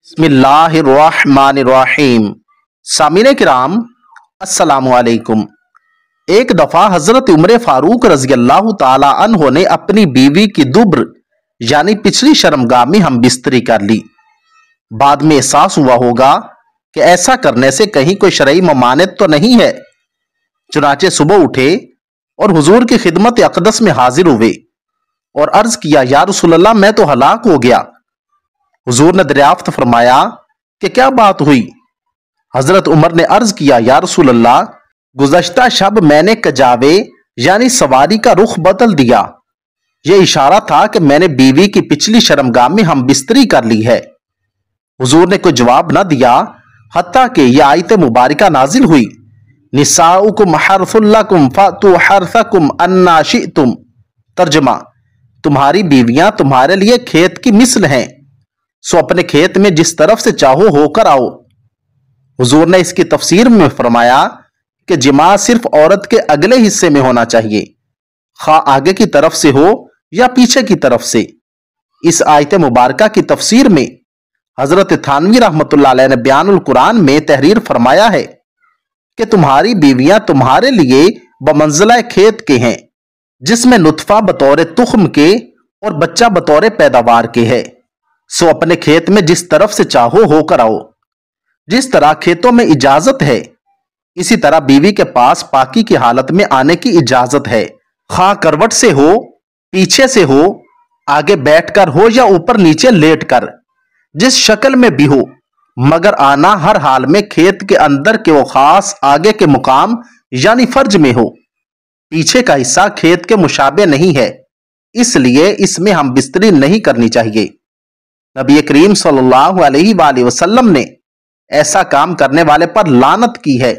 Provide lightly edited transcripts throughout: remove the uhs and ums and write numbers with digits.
बिस्मिल्लाहिर्रहमानिर्रहीम। सामीन किराम अस्सलामु अलैकुम। एक दफा हजरत उमर फारूक रजी अल्लाह ताला अन्हो ने अपनी बीवी की दुब्र यानी पिछली शर्मगाह में हम बिस्तरी कर ली। बाद में एहसास हुआ होगा कि ऐसा करने से कहीं कोई शरई ममानियत तो नहीं है। चुनाचे सुबह उठे और हुजूर की खिदमत अक़दस में हाजिर हुए और अर्ज किया, या रसूलल्लाह मैं तो हलाक हो गया। हुजूर ने दरियाफ्त फरमाया कि क्या बात हुई। हजरत उमर ने अर्ज किया, या रसूलल्लाह गुज़श्ता शब मैंने कजावे यानी सवारी का रुख बदल दिया। यह इशारा था कि मैंने बीवी की पिछली शर्मगाह में हम बिस्तरी कर ली है। हुजूर ने कोई जवाब न दिया हत्ता कि यह आयत मुबारका नाजिल हुई, निसाउकुम हर्सुल लकुम फअतू हर्सकुम अन्ना शिअतुम। तर्जुमा, तुम्हारी बीवियां तुम्हारे लिए खेत की मिसल हैं, सो अपने खेत में जिस तरफ से चाहो होकर आओ। हुजूर ने इसकी तफसीर में फरमाया कि जिमा सिर्फ औरत के अगले हिस्से में होना चाहिए, खा आगे की तरफ से हो या पीछे की तरफ से। इस आयत मुबारका की तफसीर में हजरत थानवी रहमतुल्लाह अलैह ने बयानुल कुरान में तहरीर फरमाया है कि तुम्हारी बीवियां तुम्हारे लिए बमंज़िला खेत के हैं, जिसमें नुतफा बतौर तुख्म के और बच्चा बतौर पैदावार के है। सो अपने खेत में जिस तरफ से चाहो होकर आओ। जिस तरह खेतों में इजाजत है, इसी तरह बीवी के पास पाकी की हालत में आने की इजाजत है, खा करवट से हो, पीछे से हो, आगे बैठकर हो या ऊपर नीचे लेटकर, जिस शक्ल में भी हो, मगर आना हर हाल में खेत के अंदर के वो खास आगे के मुकाम यानी फर्ज में हो। पीछे का हिस्सा खेत के मुशाबे नहीं है, इसलिए इसमें हम बिस्तरी नहीं करनी चाहिए। नबी करीम सल्लल्लाहु अलैहि वसल्लम ने ऐसा काम करने वाले पर लानत की है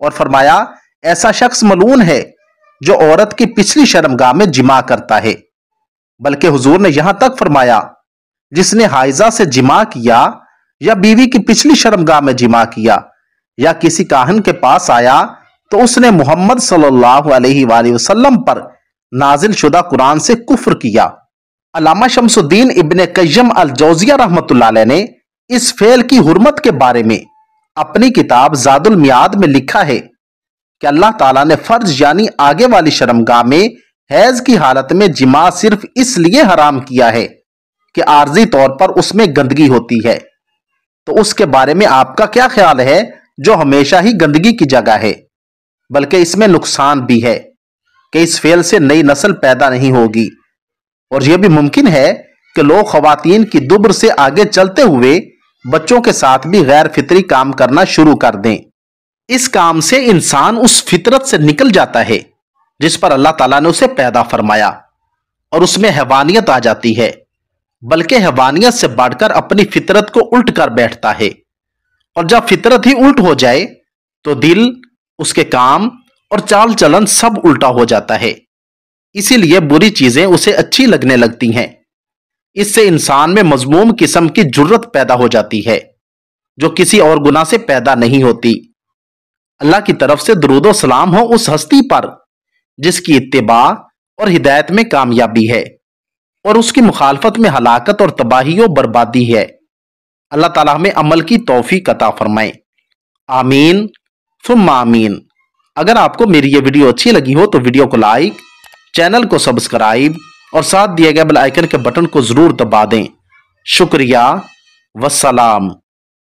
और फरमाया, ऐसा शख्स मलून है जो औरत की पिछली शर्मगाह में जिमा करता है। बल्कि हुजूर ने यहां तक फरमाया, जिसने हाइजा से जिमा किया या बीवी की पिछली शर्मगाह में जिमा किया या किसी काहन के पास आया तो उसने मोहम्मद सल्लल्लाहु अलैहि वसल्लम पर नाजिल शुदा कुरान से कुफ्र किया। अल्लामा शम्सुद्दीन इब्ने क़य्यम अल जौज़िया रहमतुल्लाह अलैह ने इस फेल की हुर्मत के बारे में अपनी किताब ज़ादुल मियाद में लिखा है कि अल्लाह ताला ने फर्ज यानी आगे वाली शर्मगाह में हैज की हालत में जिमा सिर्फ इसलिए हराम किया है कि आर्जी तौर पर उसमें गंदगी होती है। तो उसके बारे में आपका क्या ख्याल है, जो हमेशा ही गंदगी की जगह है? बल्कि इसमें नुकसान भी है कि इस फेल से नई नस्ल पैदा नहीं होगी और यह भी मुमकिन है कि लोग खवातीन की दुब्र से आगे चलते हुए बच्चों के साथ भी गैर फितरी काम करना शुरू कर दें। इस काम से इंसान उस फितरत से निकल जाता है जिस पर अल्लाह ताला ने उसे पैदा फरमाया और उसमें हैवानियत आ जाती है, बल्कि हैवानियत से बढ़कर अपनी फितरत को उल्ट कर बैठता है। और जब फितरत ही उल्ट हो जाए तो दिल, उसके काम और चाल चलन सब उल्टा हो जाता है। इसीलिए बुरी चीजें उसे अच्छी लगने लगती हैं। इससे इंसान में मजमूम किस्म की जुर्रत पैदा हो जाती है जो किसी और गुनाह से पैदा नहीं होती। अल्लाह की तरफ से दुरूद व सलाम हो उस हस्ती पर जिसकी इत्तिबा और हिदायत में कामयाबी है और उसकी मुखालफत में हलाकत और तबाही व बर्बादी है। अल्लाह ताला हमें अमल की तौफीक अता फरमाए। आमीन सुम्मा आमीन। अगर आपको मेरी ये वीडियो अच्छी लगी हो तो वीडियो को लाइक, चैनल को सब्सक्राइब और साथ दिए गए बेल आइकन के बटन को जरूर दबा दें। शुक्रिया, वस्सलाम।